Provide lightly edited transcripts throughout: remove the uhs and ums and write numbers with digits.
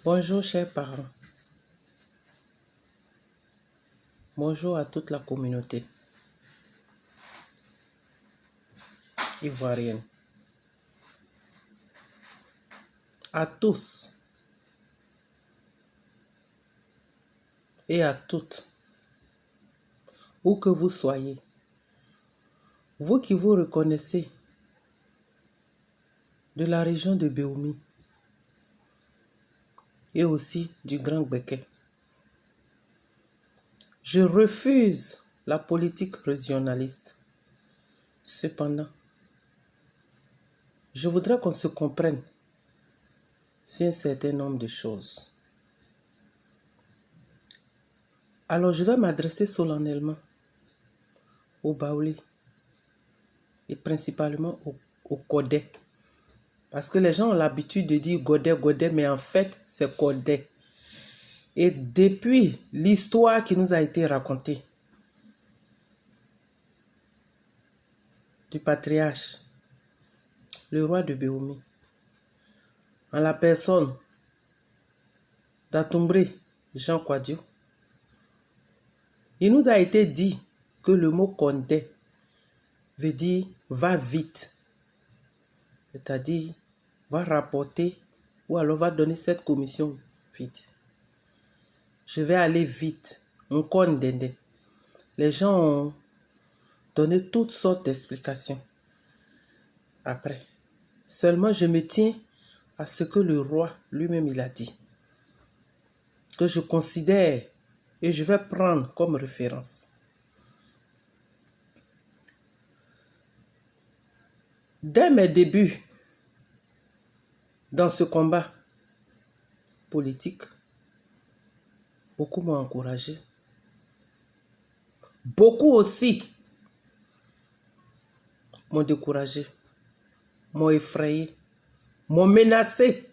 Bonjour chers parents, bonjour à toute la communauté ivoirienne, à tous et à toutes, où que vous soyez, vous qui vous reconnaissez de la région de Béoumi et aussi du Grand Béquet. Je refuse la politique régionaliste. Cependant, je voudrais qu'on se comprenne sur un certain nombre de choses. Alors, je vais m'adresser solennellement aux Baoulés et principalement aux Kodais. Parce que les gens ont l'habitude de dire Godet, Godet, mais en fait, c'est Kodais. Et depuis l'histoire qui nous a été racontée du patriarche, le roi de Béoumi, en la personne d'Atumbré Jean Kouadio, il nous a été dit que le mot Condé veut dire va vite, c'est-à-dire va rapporter ou alors va donner cette commission vite. Je vais aller vite. Les gens ont donné toutes sortes d'explications. Après, seulement je me tiens à ce que le roi lui-même il a dit, que je considère et je vais prendre comme référence. Dès mes débuts dans ce combat politique, beaucoup m'ont encouragé. Beaucoup aussi m'ont découragé, m'ont effrayé, m'ont menacé.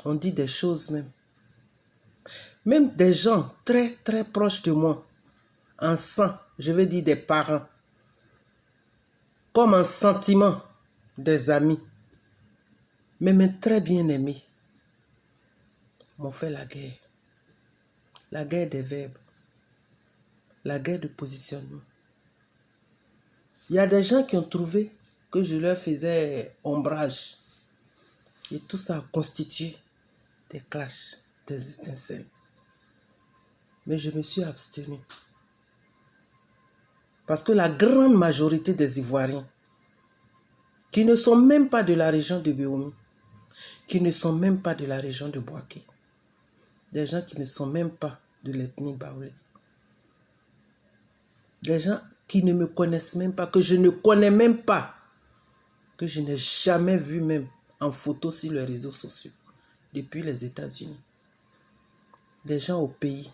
On dit des choses même. Même des gens très très proches de moi, en sang, je veux dire des parents, comme en sentiment des amis, même très bien aimés, m'ont fait la guerre des verbes, la guerre de positionnement. Il y a des gens qui ont trouvé que je leur faisais ombrage. Et tout ça a constitué des clashs, des étincelles. Mais je me suis abstenu. Parce que la grande majorité des Ivoiriens, qui ne sont même pas de la région de Béoumi, qui ne sont même pas de la région de Bouaké, des gens qui ne sont même pas de l'ethnie Baoulé, des gens qui ne me connaissent même pas, que je ne connais même pas, que je n'ai jamais vu même en photo sur les réseaux sociaux, depuis les États-Unis. Des gens au pays,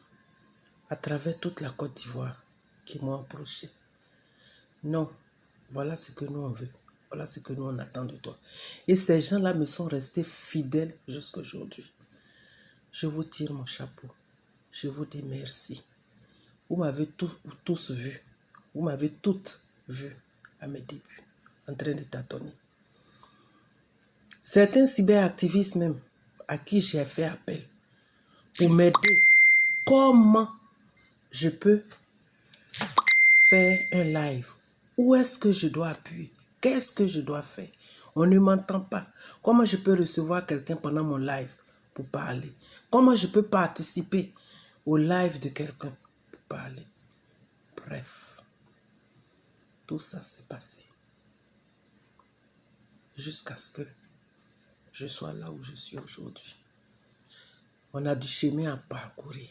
à travers toute la Côte d'Ivoire, qui m'ont approché. Non, voilà ce que nous on veut. Voilà ce que nous on attend de toi. Et ces gens-là me sont restés fidèles jusqu'à aujourd'hui. Je vous tire mon chapeau. Je vous dis merci. Vous m'avez tous vus. Vous m'avez toutes vues à mes débuts, en train de tâtonner. Certains cyberactivistes même, à qui j'ai fait appel, pour m'aider, comment je peux faire un live. Où est-ce que je dois appuyer? Qu'est-ce que je dois faire? On ne m'entend pas. Comment je peux recevoir quelqu'un pendant mon live pour parler? Comment je peux participer au live de quelqu'un pour parler? Bref, tout ça s'est passé jusqu'à ce que je sois là où je suis aujourd'hui. On a du chemin à parcourir.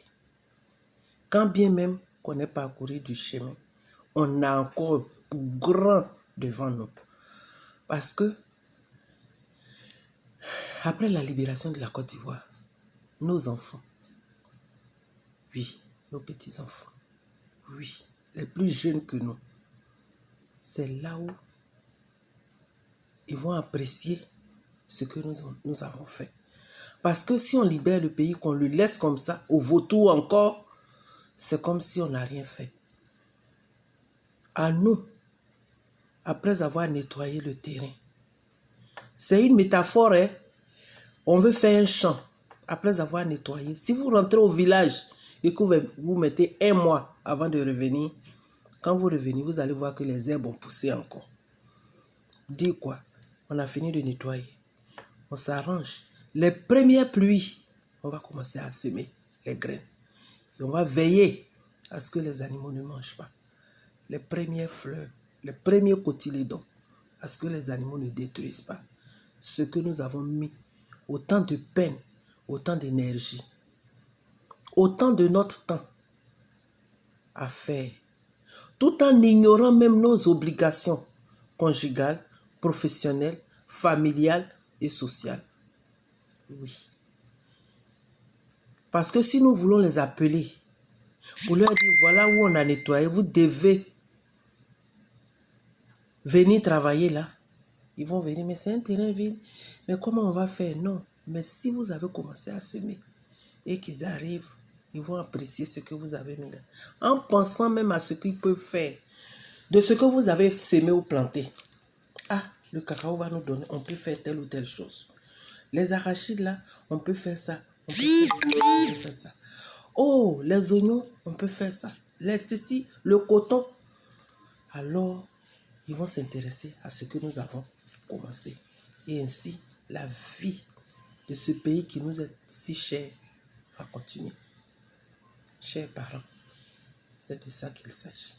Quand bien même qu'on ait parcouru du chemin, on a encore grand devant nous. Parce que, après la libération de la Côte d'Ivoire, nos enfants, oui, nos petits-enfants, oui, les plus jeunes que nous, c'est là où ils vont apprécier ce que nous avons fait. Parce que si on libère le pays, qu'on le laisse comme ça, au vautour encore, c'est comme si on n'a rien fait. À nous, après avoir nettoyé le terrain, c'est une métaphore, hein? On veut faire un champ. après avoir nettoyé. Si vous rentrez au village et que vous mettez 1 mois avant de revenir, quand vous revenez, vous allez voir que les herbes ont poussé encore. Dis quoi? On a fini de nettoyer. On s'arrange. Les premières pluies, on va commencer à semer les graines. Et on va veiller à ce que les animaux ne mangent pas. Les premières fleurs, les premiers cotylédons, à ce que les animaux ne détruisent pas. Ce que nous avons mis autant de peine, autant d'énergie, autant de notre temps à faire, tout en ignorant même nos obligations conjugales, professionnelles, familiales et sociales. Oui. Parce que si nous voulons les appeler, pour leur dire, voilà où on a nettoyé, vous devez venir travailler là. Ils vont venir, mais c'est un terrain vide. Mais comment on va faire? Non. Mais si vous avez commencé à semer et qu'ils arrivent, ils vont apprécier ce que vous avez mis là. En pensant même à ce qu'ils peuvent faire de ce que vous avez semé ou planté. Ah, le cacao va nous donner, on peut faire telle ou telle chose. Les arachides là, on peut faire ça. On peut faire ça, on peut faire ça. Oh, les oignons, on peut faire ça. Les ceci, le coton. Alors, ils vont s'intéresser à ce que nous avons commencé. Et ainsi, la vie de ce pays qui nous est si cher va continuer. Chers parents, c'est de ça qu'il s'agit.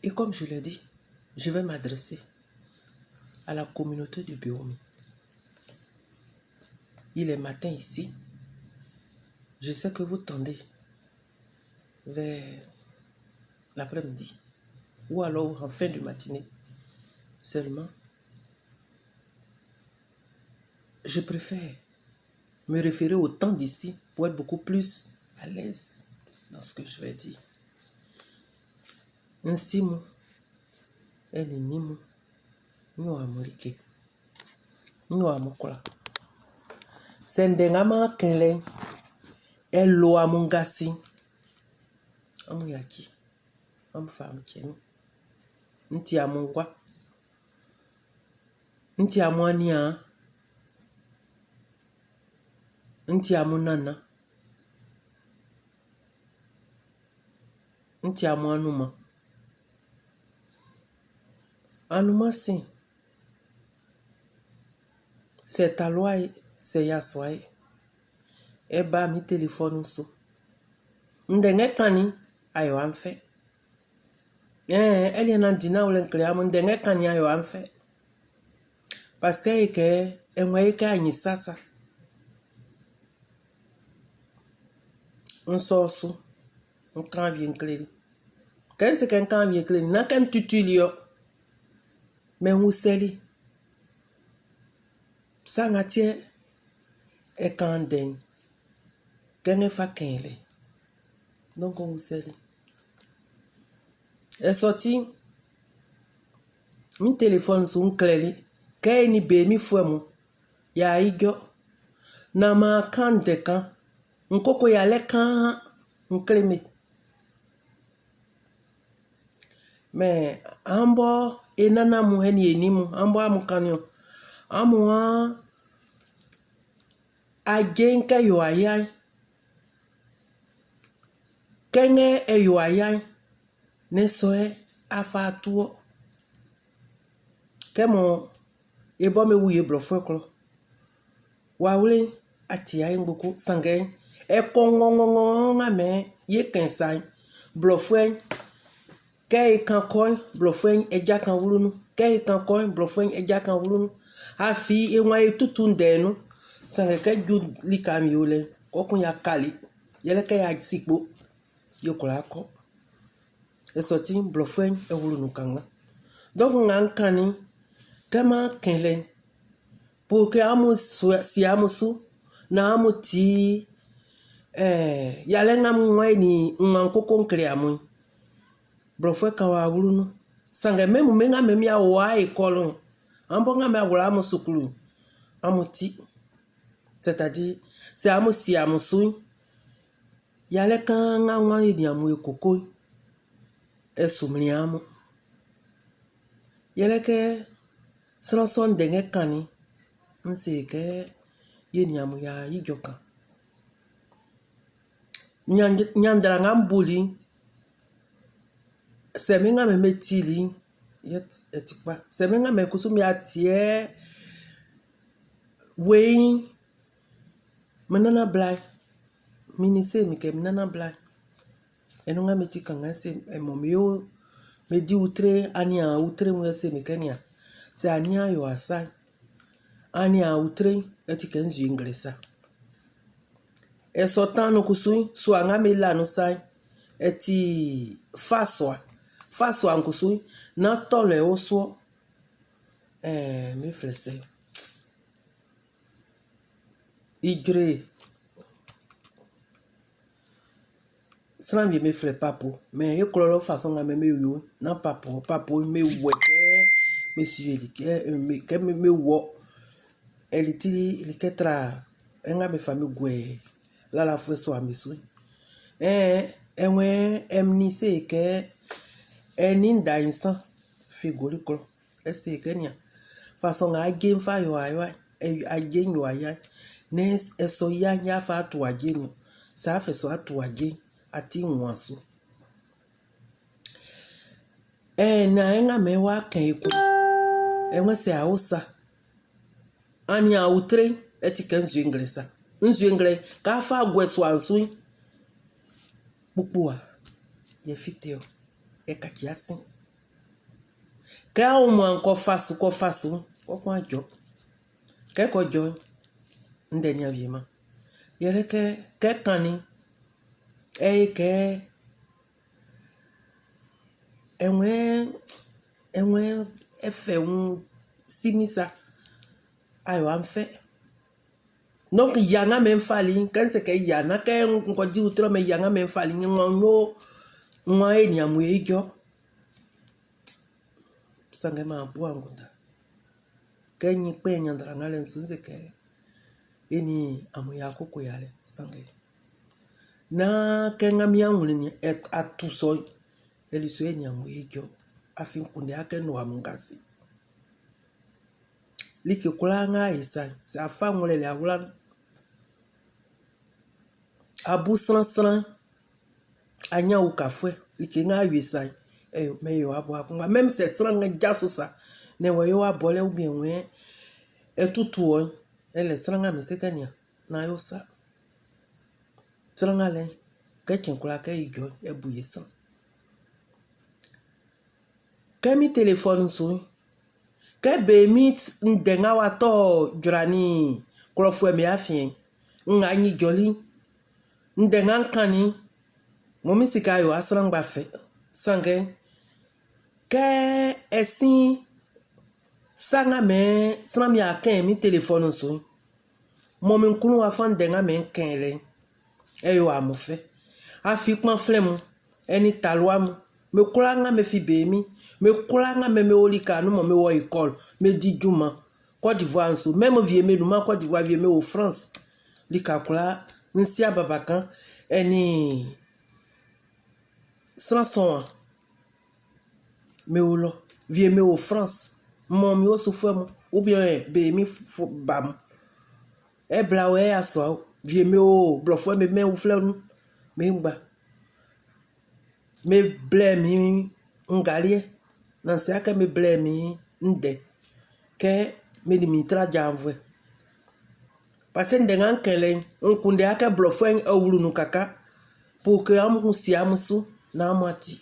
Et comme je l'ai dit, je vais m'adresser à la communauté du Biome. Il est matin ici. Je sais que vous tendez vers l'après-midi ou alors en fin de matinée. Seulement, je préfère me référer au temps d'ici pour être beaucoup plus à l'aise dans ce que je vais dire. Ainsi, moi, elle est mimo, nous américains, nous amokola. Sendengama kele, elle loa mungasi, amuyaki, amfam tienu, nti amungwa, nti amwania, nti amunana, nti amwanuma. Anuma si, c'est ta loi, c'est ya soye. Eba mi téléphone so. Ndenge kani ayo anfe. Elle en dina ou l'encléa, ndenge kani ayo anfe. Parce que enwaye ani sasa. On sort so. On can bien clé. Quand c'est qu'un can bien clé, n'a qu'un tutulio. Mais où c'est ça n'a tient et quand den. Qu'un fa qu'elle. Donc on sait. Elle sorti. Mon téléphone sur un clé. Quand ni be mi fouet mon. Ya igyo. Na ma kan de kan. Nkoko ya le kan. Nklémé. Mais ambo enana mu heni enimu. Ambo amu kanyo. Amu a genka yo ayai. Kenge e yo ayai. Ne soe afa tuo. Kemo ebo me wuye blofwe klo. Wawle ati ya ngboku sangen. E kongongongonga me ye kensai. Blofwe. Kei kan koin blofwe e jakan wulunu. Kei kan koin blofwe e jakan wulunu. Afi e mwa e tutundenu. Sange ke jud likami yole. Kokun ya kali. Yele ke ya sikbo. Yokola ko. E soti blofwe e wulunu kanga. Donc ngan kani. Kama kenlen. Pour que amu si amusu. Na amu ti. Yale ngamu mwa ni mwankoko nkle amu. Blofwe kawa wulunu. Sange memu menga memi ya wa ekolo. Ambo nga me awula amu sukulu. Amu ti. C'est-à-dire, c'est amu si amu sui. Yale kan nga wani ni amu ekoko. Esumli amu. Yale ke sronson denge kani. On sait que Yenyamuya Yijoka. Nyandrangam Bully. Semenga me metili. Yet etikpa. Semenga me kusumi atie. Weighing. Manana blai. Minise mike manana blai. Enonga metika ngase emomio. Me di outre, ania outre mwese mekenia. Se ania yo asai. Ania outre, etiken zu inglesa. E sotan no kusui, suanga me la no sai. Eti faswa. Faswa an kusui, na tole oswo. Me flese. Igre. Sran me fle papo, mais yo klolo façon nga me yo na papo me weke monsieur me wo eliti liketra nga me fami gwe la fwe so amisu enwe emni se ke enin da insan figuricolo ese kenya façon nga game fa yo ayo agen yo aya ne eso ya nya fa to agen sa fe so atu agen ati nwansu na enga mewa kan eku enwe se Hausa ani outre etiken zu inglesa nzu ingle ka fa gweso ansu pupua ye fiteo e kakiasin ka o mo anko fasu ko kwa ajo ke ko jo ndeni aviema yere ke kani ke enwe efe un simisa ayo anfe donc yanga men fali kan se ke yana ke ko di utro me yanga men fali ngonyo nwa eni amu ejo sange ma bua ngunda ke nyi pe nyandra ngale nsunze ke eni amu ya koko yale sange na kenga mianguni atuso eliso enyamu ejo afin kunde ake no amungasi like kulanga isa sa fangole le awulan abu sran anya ukafwe like nga yisa meyo abu akunga même c'est sran nga jasosa ne wayo abole ubienwe etutuo ele sran nga mesekania na yosa Trangale, quelqu'un qui a eu un bouillissant. Quand mi téléphone sous, quand mi n'denga wato jurani, kolofwe me afien, n'ani joli, n'denga kani, momi sikayo asrang bafe, sange, que esi sanga me sram ya ken mi téléphone sous, momi nkunu wafan denga me kenle. Eyo amufe afikman flemu eni talwamu me kulanga me fi bemi me kulanga me olika no me wo école me di juma Côte d'Ivoire so même vie me numa Côte d'Ivoire vie me au France lika kula nsia babakan eni sanson me olo vie me au France mon mi o souffre ou bien bemi bam e blawe aso vie me o blofo me ou fleur me ngba me blemi ngalie nan se aka me blemi nde ke me limitra janvwe parce que ndengan kelen on kunde aka blofo en awulu nu kaka pour que amu si amusu na amati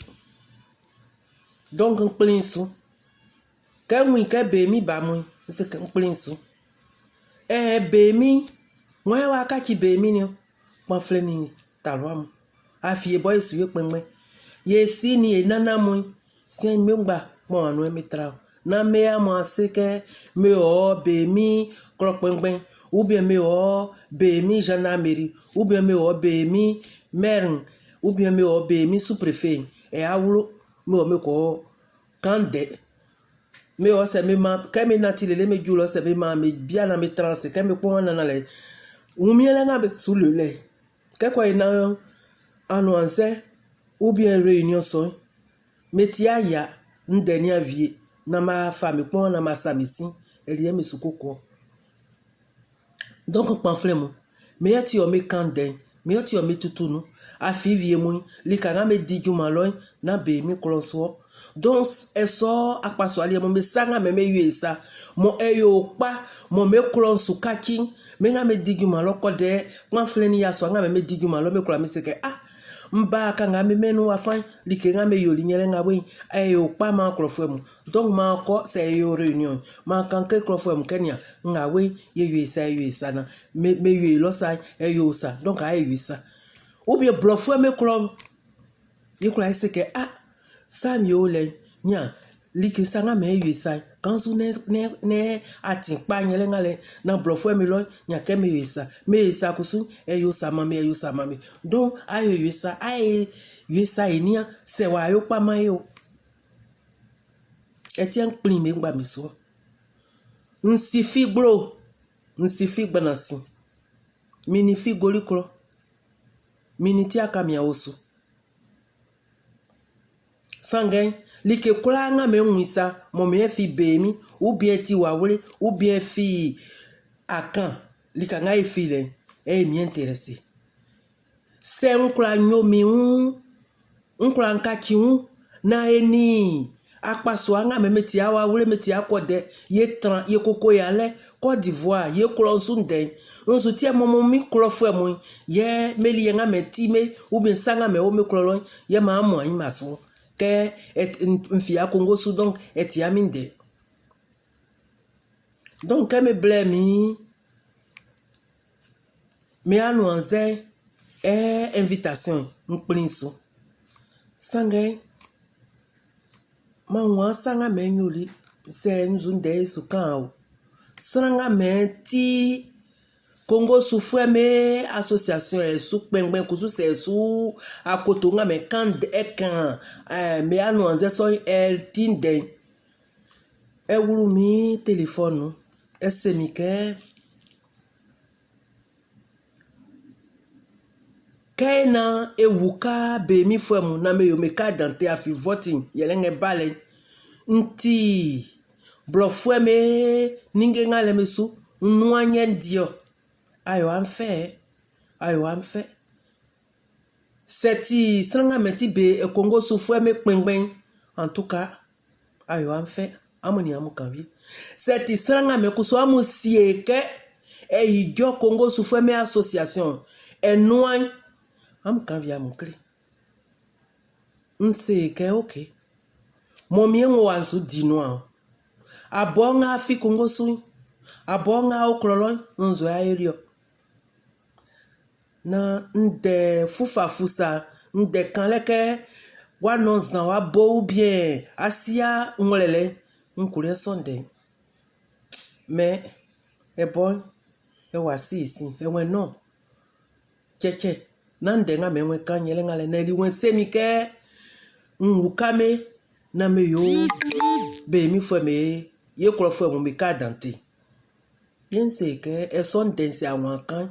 donc on plinsu ka wi ka be mi ba mu se ka plinsu be mi Mwa waka ki be mi ni pon fleni talwam afie boy suye penme ye si ni enana mu si me ngba mo anu mi tra na me amo seke me o be mi klopengben ou bien me o be mi gendarmerie ou bien me o be mi maire ou bien me o be mi sous-préfet e awulo me o me ko kande me o se me ma kemi natile me julo se me ma me bia na me trans kemi ko na le Oumiela nga sous le lait. Kakwa ina anouanse ou bien réunion son. Metia ya ndeni avie na ma fami kwa na ma samisi eliye misukoko. Donc pamphlet mo me yati o me kanden me yati o me tutunu a fi vie mo li kanga me diju maloi na be mi klonso donc eso akpaso ali mo me sanga me yuesa mo eyo pa mo me klonso kaki me nga me diju malo ko de pamphlet ni ya so nga me diju malo me kula me seke mba kanga me menu afan li kenga me yoli nyele nga we eyo pa ma klofo mo donc ma ko se yo réunion ma kanke klofo mo kenya nga we ye yuesa na me yue lo sa eyo sa donc a yuesa ou bien blofo me klom ye kula seke sa mi ole nya like sanga me yuesa quand vous ne atin pa nyele ngale na blofo me lo nya ke me yuesa kusu eyo sa mami donc ayo yuesa enia se wa yo pa mayo etien pli me ngba mi so nsifi gbanasi mini fi golikro mini ti aka mi awoso sangen like kula nga me nwisa mo me fi bemi ou bien ti wawle ou bien fi akan lika nga fi le mi intéressé c'est nkula nyomi nkula nkaki na eni akpaso nga me meti awawle meti akode ye tran ye koko yale Côte d'Ivoire ye klonsu den on soutient mon mi klofo mo ye meli nga meti me ou bien sanga me o me klolon ye ma mo an maso que est un Congo sous donc est yaminde donc me blemi me annonce invitation mplinso sangay ma sanga me nyuli se nzunde sukan sanga me ti Congo souffre me association sous pengben kusu se sous akotonga me kan ekan me annonce so tinde wulu mi téléphone semike kaina ewuka be mi femu na me yo me ka dante afi voting yelenge bale nti blofwe me ninge ngale mesu nwanye ndio ayo an fait seti sanga meti be Congo souffre me pengben en tout cas ayo an fait amoni amukanvi seti sanga me kuso amusieke ijo Congo souffre me association noy amukanvi amukle nseke okay momi ngo ansu dinwa abonga fi Congo sui abonga oklolon nzo aerio na nde fusa nde kanleke wa nonzan wa bo ou bien asia ngolele nkure sonde mais bon wasi ici we no cheche nande nga menwe kanyele ngale neli wen semike nwukame na me yo be mi fo me ye kro fo mo mi ka dante bien c'est que son dense awon kan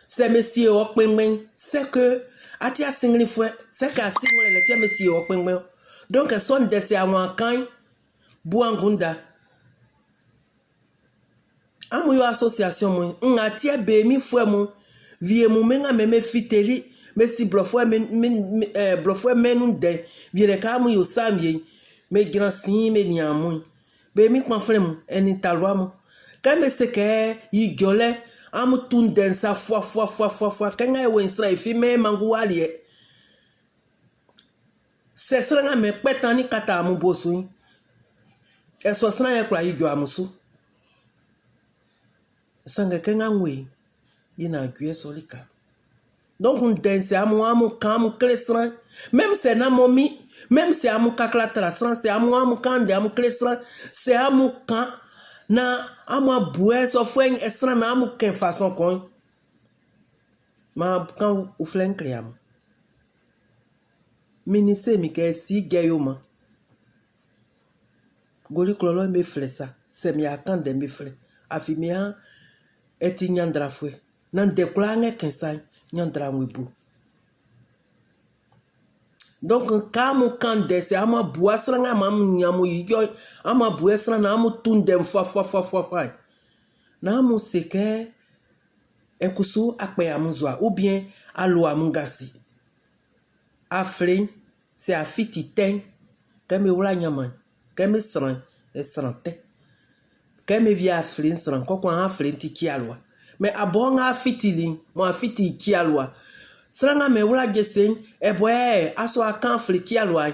c'est monsieur okpenmen c'est que atia singli fo c'est que singole le tia monsieur okpenmen donc son dense awon kan buangunda amu yo association mo ngatia be mi fo mo vie mo menga me fiteli me si blofo blofo menun de vie ka mu yo samye me grand sin me niamu be mi pamphlet mo eni talwa mo kame seke yi gyole amu tunden sa fois kanga e wen sra ifi me mangu alie se sra nga me petani kata amu bosu e so sra ya kwa yi gyo amusu sanga kenga ngwe yina gwe solika donc on dense amu kamu klesra même c'est na momi même c'est amu kakla trasran c'est amu kande amu klesra c'est amu kan na ama boué so fwen esra na amu ken façon kon ma kan ou flen kriam minise mi ke si gayoma goli klolo me flesa se mi akande me fle afimia eti nyandra fwe nan dekla nge kensan nyandra mwebu donc kamu kande se ama buasra nga mamu nyamu yijo ama buesra na amu tundem fa na amu seke ekusu akpe amuzwa ou bien alo amungasi afle c'est afiti ten keme wula nyaman keme sran e srante keme via afle sran koko afle tiki alwa mais abonga afitili mo afiti ki alwa sranga me wula jesen e boye aso akan afle ki alwa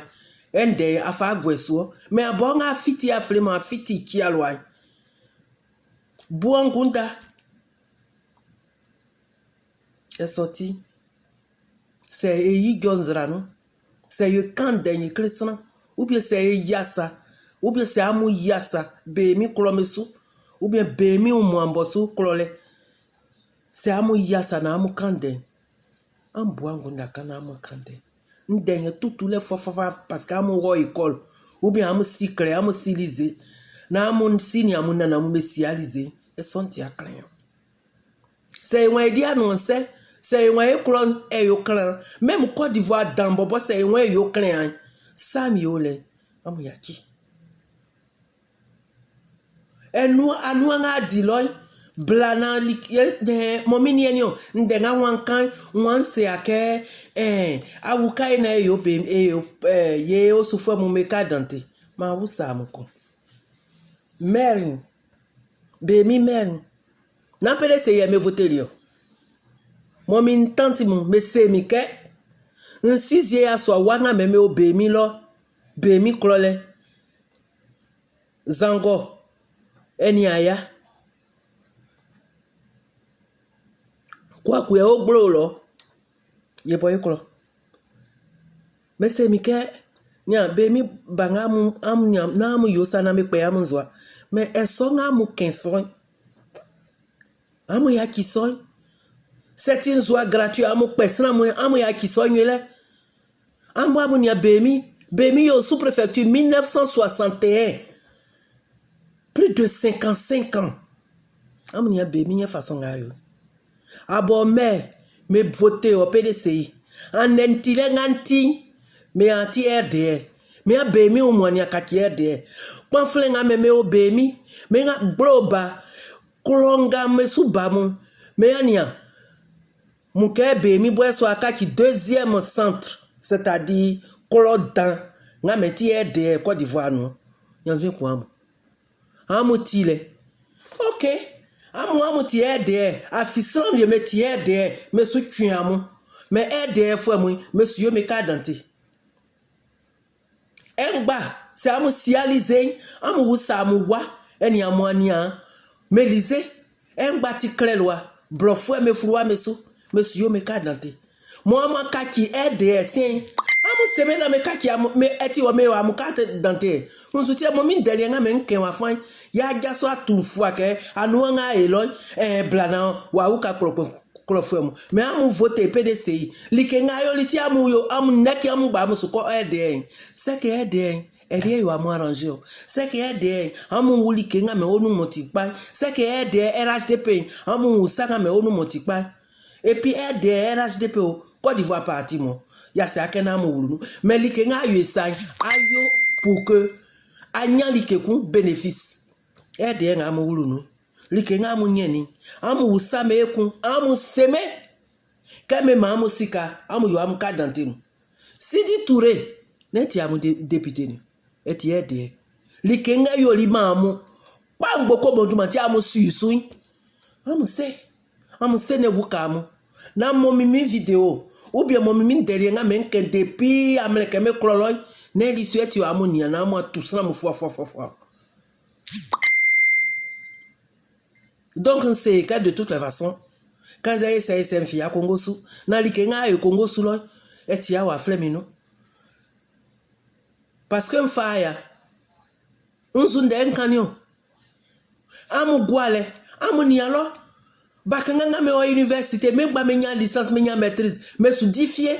ende afa agweso mais abonga afiti afle mo afiti ki alwa buangunda est sorti. C'est Eyi Gonzrano. C'est le camp dernier clésran. Ou bien c'est Yassa. Ou bien c'est Amou Yassa. Bemi Klomesu. Ou bien Bemi ou Mwambosu Klole. C'est Amou Yassa na Amou Kande. Ambuangunda kana Amou Kande. N'denye tous les fois parce qu'Amou Ro école. Ou bien Amou Sikle, Amou Silise. Na Amou Sini Amou Nana Amou Messialisé. Et sont tia client. C'est un idée annoncé. C'est un écran et un clan. Même Côte d'Ivoire dans Bobo, c'est un clan. Samiole, Amouyaki. Et nous, à nous, on a dit l'oeil, blana, mon mignon, n'denga wankan, wan se ake, awuka ena yo bem, ye o souffre mon meka dante. Ma ou sa moko. Merin, bemi merin. N'appelle se yeme voter yo. Mon min tanti mon me se mi ke un sizie ya so wanga meme o bemi lo bemi klole zango eni aya kwa ku e o gbro lo ye boy klo me se mi ke nya bemi banga mu am nya na mu yo sana me pe am zwa me e so nga mu kenso amu ya kiso. C'est une joie gratuite. Amu personne amu ya kisonyele. Amu amu nya bemi yo sous-préfecture 1961. Plus de 55 ans. Amu nya bemi nya façon gayo. Abo me voter au PDCI. En entile nganti me anti RDR. Me a bemi o mwanya kaki RDR. Pamfle nga me o bemi me nga globa kolonga me subamu me anya Mouké Bemi Boisso Akaki deuxième centre, c'est-à-dire Colodan, nga meti de Côte d'Ivoire non. Yanzu kwa amutile. OK. Amuti de afisant ye meti de me soutien amu. Mais de fois moi monsieur me cadante. Engba, c'est amu sialiser, amu usa amu wa, eni amwania, me lise, engba ti klelwa, blofwe me froua me sou. Monsieur me cadante. Moi kaki RDS. Amu semena me kaki me eti o me amu kate dante. On soutient mon mine derrière nga men ken wa fan. Ya jaso atu fwa ke anu nga elon blana wa uka klofem. Me amu voter PDCI. Like nga yo liti amu yo amu neki amu ba amu suko RDS. C'est que RDS RDS yo amu arranger. C'est que RDS amu wuli ke nga me onu motipai. C'est que RDS RHDP amu usanga me onu motipai. Et puis RDR HDP Côte d'Ivoire parti mo ya se akena mo wulu mais like nga yo esan ayo pour que anya like ku bénéfice RDR nga mo wulu no like nga mo nyeni amu usame eku amu seme kame ma amu sika amu yo amu kadante no Sidi Touré neti amu député ni eti RDR like nga yo li ma amu pa ngboko boduma ti amu suisun amu se ne wukamu na momimi vidéo ou bien momimi derrière nga men ken depuis amleke me kloloy ne li sueti amu nia na amu tous na mu fwa. Donc on sait que de toutes les façons quand ça c'est un fia Congo sou na li ke nga e Congo sou lo etia wa flemino parce que mfaya unzunde enkanyo amu gwale amu nialo bakanga me o université même ba menya licence menya maîtrise mais sous difié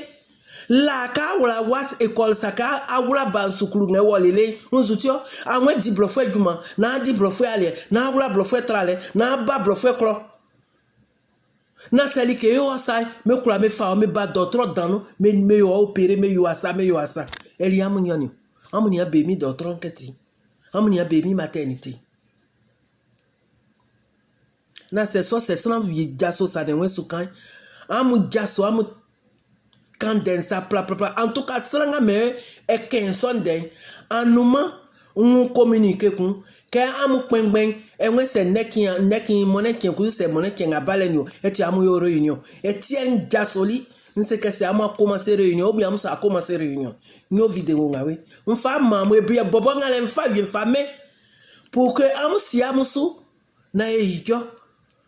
la ka wala was école saka awula ban sukulu nge wolele unzutio anwe di blofwe djuma na di blofwe ale na awula blofwe trale na ba blofwe klo na seli ke yo asai me kula me fa me ba docteur danu me yo opérer me yo asa eli amunyani amunya bemi docteur nketi amunya bemi maternité Na c'est soit c'est sans vie jasso ça de soukan. Amu jasso amu kandensa pla. En tout cas, sranga me e kenson den. Anuma on communique kun. Ke amu kpengben enwe se nekin monekin ku se monekin abale ni o. Eti amu yo réunion. Eti en jasoli. Nse que c'est à moi commencer réunion ou bien moi ça commencer réunion. Nous vidéo ngawe. On fa mamu e bien bobo ngale mfa bien famé pour que amu si amu sou na e hikyo.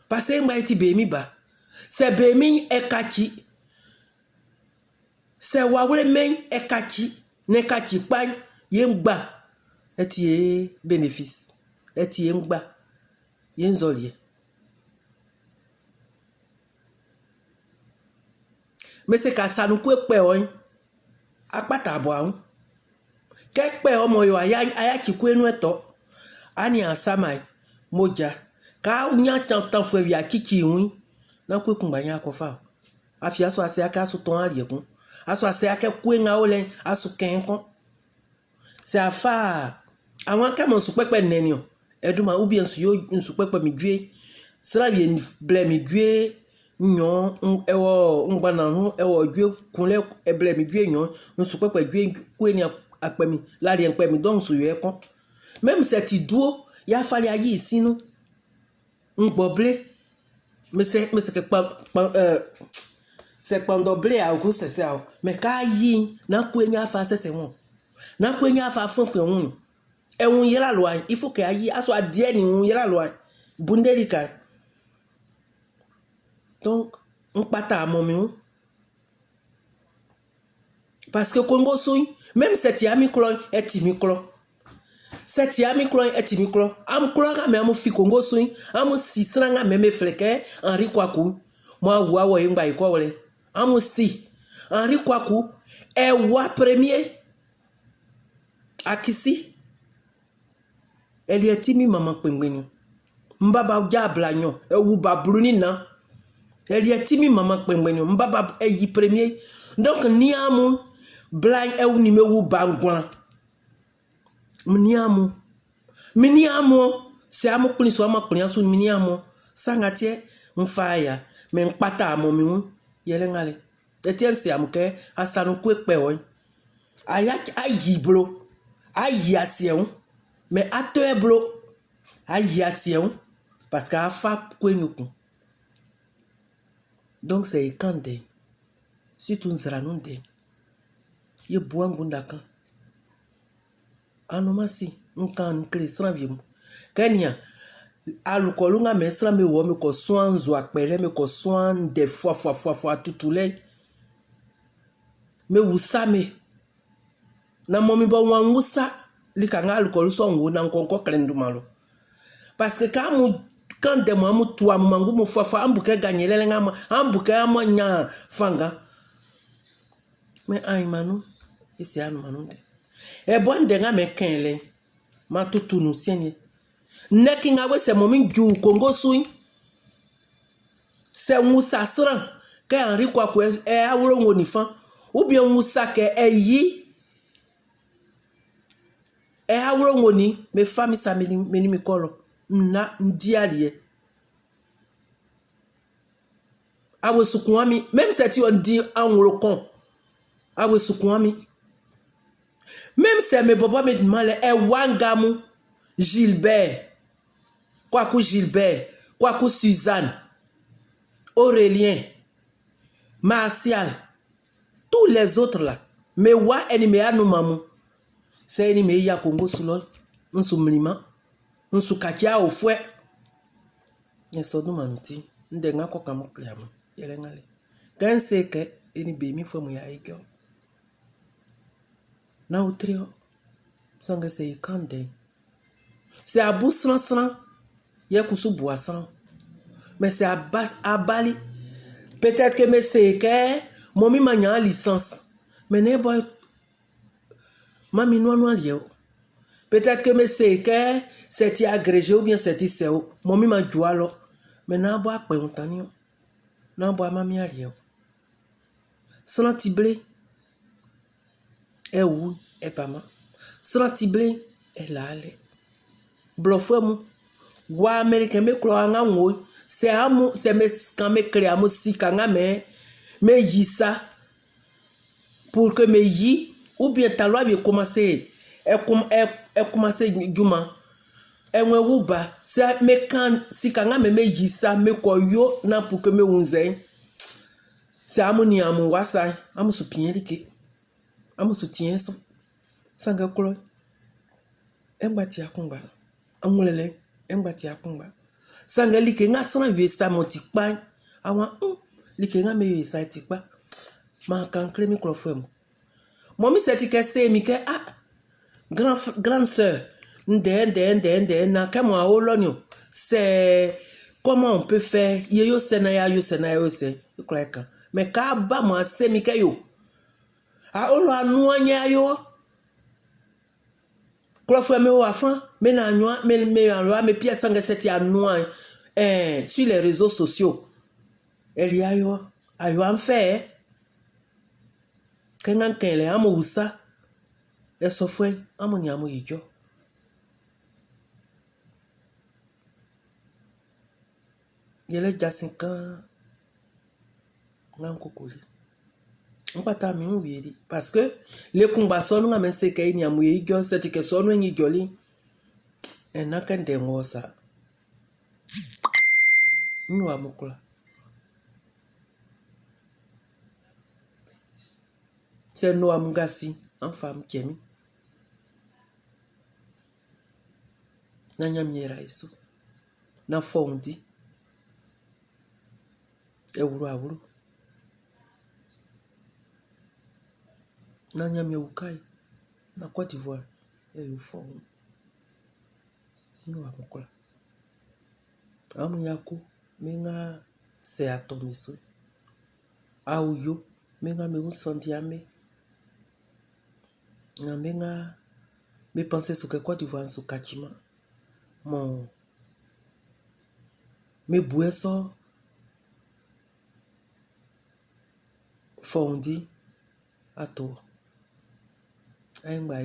Parce que mba eti bemi ba. C'est bemi e kachi. C'est wawle men e kachi. Ne kachi pan yemba. Eti bénéfice. Eti yemba. Yenzolier. Mais c'est qu'à ça nous pouvons pas akpata boaun kekpe omo yo aya chikwe nu eto ani asamai moja ka nya tan fo wi akiki win na kwe kun banya akofa afi aso ase aka aso ton ari ekun aso ase aka kwe nga olen aso ken kon c'est afa àwọn ka mo su pepe nenio eduma ubi ensu yo nsu pepe mi due sra wi ble mi due nyon ewo ngbana hu ewo due kunle eble mi due nyon nsu pepe due kweni apemi la ri enpe mi don su yo ekon même cette duo ya fali ayi sinu ngboble mais c'est que c'est pendant blé à go c'est ça mais ka yi na kweni afa c'est won na kweni afa fon fe won e won yera lo il faut que ayi aso adie ni won yera lo bundelika. Donc, on pata à mon mieux. Parce que Congo Soui, même cette yami clone est timiclo. Cette yami clone est timiclo. Am clone mais am fi Congo Soui, am si sranga meme fleke, Henri Kwaku. Moi, wawa yimba ikwole. Am si Henri Kwaku est wa premier. Akisi. Elle est timi maman pengwenu. Mbaba diablanyo, e wu babruni na. Elle est timide maman pengbenyo mbaba e yi premier donc niamu blind e wu numéro bangwan niamu miniamu c'est amu kuni so amu kuni asu miniamu sangatie mfaya me nkpata amu mi yele ngale etien c'est amu ke asanu ku epe o aya ayi blo ayi asien mais ato blo ayi asien parce que afa kwenyuku. Donc c'est Kande. Si tu n'seras non de. Ye boan gundaka. Anomasi. Nkan nkle sranviemu. Kenya. Alukolunga me sra me wo me ko soin zo akpele me ko soin des fois tutule. Me wusame. Na momi ba wangusa likanga alukolu so ngo na nkonko klendumalo. Parce que quand de moi mutua mangu mufafa ambuke ganyele ngama ambuke amanya fanga mais ay manu isi anu manu de e bon de ngame kenle ma tutunu sienye neki ngawe se momi ju Congo Soui se musa sran ke Henri Kwaku e awro ngoni fan ou bien musa ke e yi e awro ngoni me fami sa meni mi kolo na ndialie awe sukwami même si tu on dit en wolokon awe sukwami même si me bobo me demande e wangamu Gilbert Kwaku Gilbert Kwaku Suzanne Aurélien Martial tous les autres là me wa eni anu mamu c'est eni me ya Congo sulo nsumlima nsukakia ofwe nsodu manuti ndenga ko kamukliamu yele ngale kan seke eni bemi fo mu ya ikyo na utrio sanga se Kande c'est à bousran ya kusu boisson mais c'est à bas abali peut-être que me seke momi manya licence mais ne boy mami nono lieu. Peut-être que me seke c'est agrégé ou bien c'est seo momi ma jualo mais na boa pe untani na boa mami ariel srantiblé e wu e pama srantiblé e lale blofemu Wa Américain me kloanga ngoi. C'est me quand me créer amu si kanga me yisa pour que me yi ou bien ta loi bien commencer et commencer juma et moi uba c'est me quand si kanga me yisa me koyo na pour que me unze c'est amu wasa amu soutien like amu soutien ça sanga klo embati akumba amulele embati akumba sanga like nga sana yesa motikpa awa like nga me yesa tikpa ma kan klemi klofem momi seti ke se mi ke grande sœur nde na kamo a olonyo c'est comment on peut faire yo senaya yo se kleka mais ka ba mo se mi ke yo a olo anuanya yo klofem me wa fan me na anwa me pièce sanga seti anwa sur les réseaux sociaux il y a yo ayo en fait kengan kele amo usa eso fue amo ni amo yijo yele jasinka ngan kokoli mpata mi uwiri parce que le kumba sonu nga mense ke ni amo yijo seti ke sonu ni joli enaka ndengosa ni wa mukula c'est no amugasi en femme kemi na nyamira iso na fondi awuru na nyamye ukai na Côte d'Ivoire e fond no amukula amu yako menga se atomiso auyo menga me unsandiame na menga me penser sur que Côte d'Ivoire sur kachima mon me bueso fondi ato aimba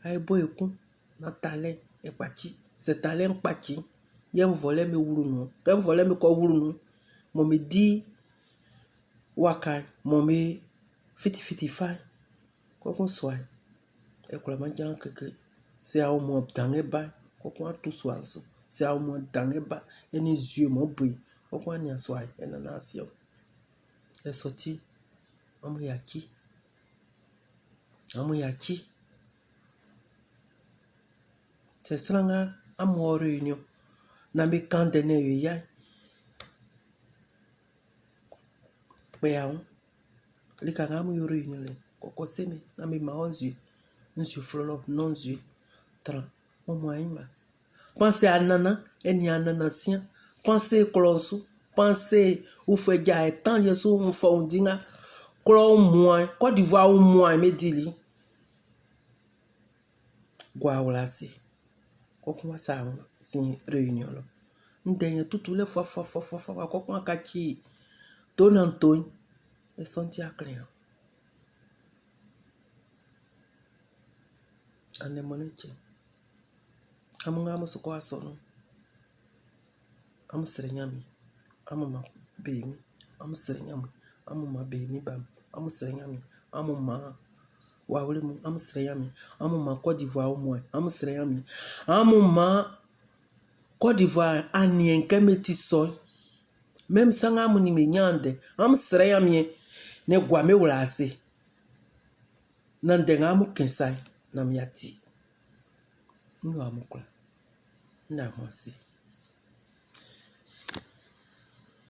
aiboyuku na talent e pachi c'est talent pachi yem volé me wurunu quand volé me ko wurunu mo me di wakai mo me fiti fa ko kon soy e ko la manjan kekle c'est à mo dange ba ko kon tout soanso c'est à mo dange ba et les yeux mo bui ko kon ni soy et na nation e sorti amu yaki c'est sranga amu réunion na me kandene yo ya peao lika ngamu yo réunion le koko seme na me maonzi monsieur flolo nonzi tra o moima pensez à nana eni anana sien pensez klonsu pensez ou fait ja etan yeso on fondinga klo moins Côte d'Ivoire au moins me dili gwa wala kokuma sa sin réunion lo ndenye tout les fois kokuma kachi ton Antoine et son tia client ane moneche amunga musuko asono am serenyami amuma bemi am serenyami amuma bemi bam am serenyami amuma wawule mu am serenyami amuma Côte d'Ivoire au moins am serenyami amuma Côte d'Ivoire anien kemeti soy même sanga muni me nyande am serenyami ne gwame wulase nandenga mu kensai na miati ndo amukula nda mwasi